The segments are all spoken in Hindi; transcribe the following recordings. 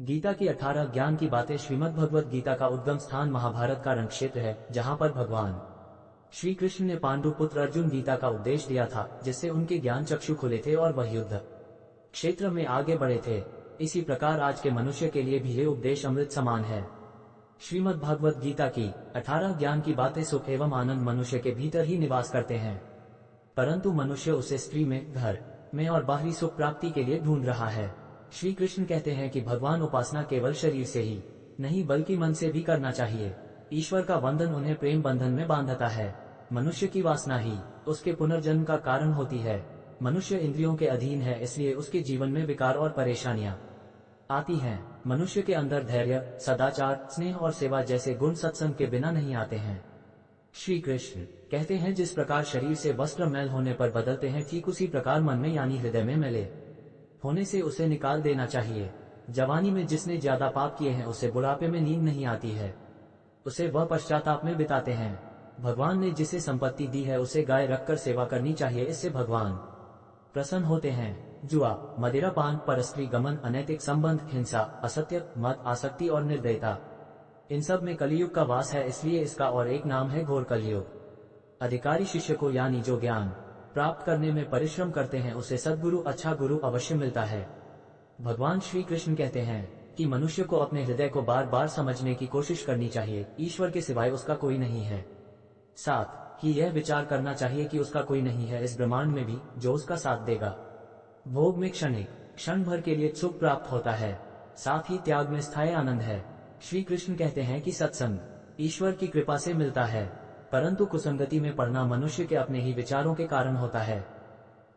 गीता की 18 ज्ञान की बातें। श्रीमद् भगवद गीता का उद्गम स्थान महाभारत का रण क्षेत्र है, जहाँ पर भगवान श्री कृष्ण ने पांडु पुत्र अर्जुन गीता का उपदेश दिया था, जिससे उनके ज्ञान चक्षु खुले थे और वह युद्ध क्षेत्र में आगे बढ़े थे। इसी प्रकार आज के मनुष्य के लिए भी ये उपदेश अमृत समान है। श्रीमद् भागवत गीता की 18 ज्ञान की बातें सुख एवं आनंद मनुष्य के भीतर ही निवास करते हैं, परंतु मनुष्य उसे स्त्री में, घर में और बाहरी सुख प्राप्ति के लिए ढूंढ रहा है। श्री कृष्ण कहते हैं कि भगवान उपासना केवल शरीर से ही नहीं बल्कि मन से भी करना चाहिए। ईश्वर का वंदन उन्हें प्रेम बंधन में बांधता है। मनुष्य की वासना ही उसके पुनर्जन्म का कारण होती है। मनुष्य इंद्रियों के अधीन है, इसलिए उसके जीवन में विकार और परेशानियां आती हैं। मनुष्य के अंदर धैर्य, सदाचार, स्नेह और सेवा जैसे गुण सत्संग के बिना नहीं आते हैं। श्री कृष्ण कहते हैं, जिस प्रकार शरीर से वस्त्र मैल होने पर बदलते हैं, ठीक उसी प्रकार मन में यानी हृदय में मैले होने से उसे निकाल देना चाहिए। जवानी में जिसने ज्यादा पाप किए हैं, उसे बुढ़ापे में नींद नहीं आती है, उसे वह पश्चाताप में बिताते हैं। भगवान ने जिसे संपत्ति दी है, उसे गाय रखकर सेवा करनी चाहिए, इससे भगवान प्रसन्न होते हैं। जुआ, मदिरा पान, परस्त्री गमन, अनैतिक संबंध, हिंसा, असत्य, मद, आसक्ति और निर्दयता, इन सब में कलियुग का वास है, इसलिए इसका और एक नाम है घोर कलियुग। अधिकारी शिष्य को यानी जो ज्ञान प्राप्त करने में परिश्रम करते हैं, उसे सद्गुरु, अच्छा गुरु अवश्य मिलता है। भगवान श्री कृष्ण कहते हैं कि मनुष्य को अपने हृदय को बार बार समझने की कोशिश करनी चाहिए, ईश्वर के सिवाय उसका कोई नहीं है। साथ ही यह विचार करना चाहिए कि उसका कोई नहीं है इस ब्रह्मांड में भी जो उसका साथ देगा। भोग में क्षणिक, क्षण भर के लिए सुख प्राप्त होता है, साथ ही त्याग में स्थायी आनंद है। श्री कृष्ण कहते हैं कि सत्संग ईश्वर की कृपा से मिलता है, परंतु कुसंगति में पड़ना मनुष्य के अपने ही विचारों के कारण होता है।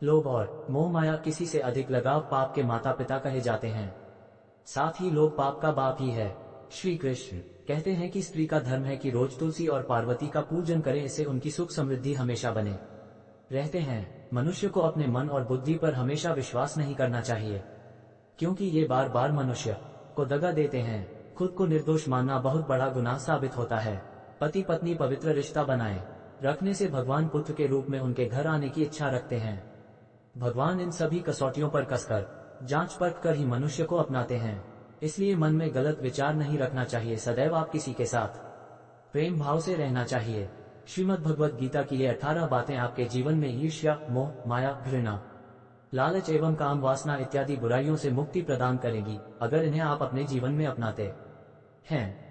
लोभ और मोह माया, किसी से अधिक लगाव पाप के माता पिता कहे जाते हैं, साथ ही लोभ पाप का बाप ही है। श्री कृष्ण कहते हैं कि स्त्री का धर्म है कि रोज तुलसी और पार्वती का पूजन करें, इससे उनकी सुख समृद्धि हमेशा बने रहते हैं। मनुष्य को अपने मन और बुद्धि पर हमेशा विश्वास नहीं करना चाहिए, क्योंकि ये बार बार मनुष्य को दगा देते हैं। खुद को निर्दोष मानना बहुत बड़ा गुनाह साबित होता है। पति पत्नी पवित्र रिश्ता बनाए रखने से भगवान पुत्र के रूप में उनके घर आने की इच्छा रखते हैं। भगवान इन सभी कसौटियों पर कसकर जांच परख कर ही मनुष्य को अपनाते हैं, इसलिए मन में गलत विचार नहीं रखना चाहिए। सदैव आप किसी के साथ प्रेम भाव से रहना चाहिए। श्रीमद् भगवद गीता की ये 18 बातें आपके जीवन में ईर्ष्या, मोह, माया, घृणा, लालच एवं काम वासना इत्यादि बुराइयों से मुक्ति प्रदान करेगी, अगर इन्हें आप अपने जीवन में अपनाते हैं।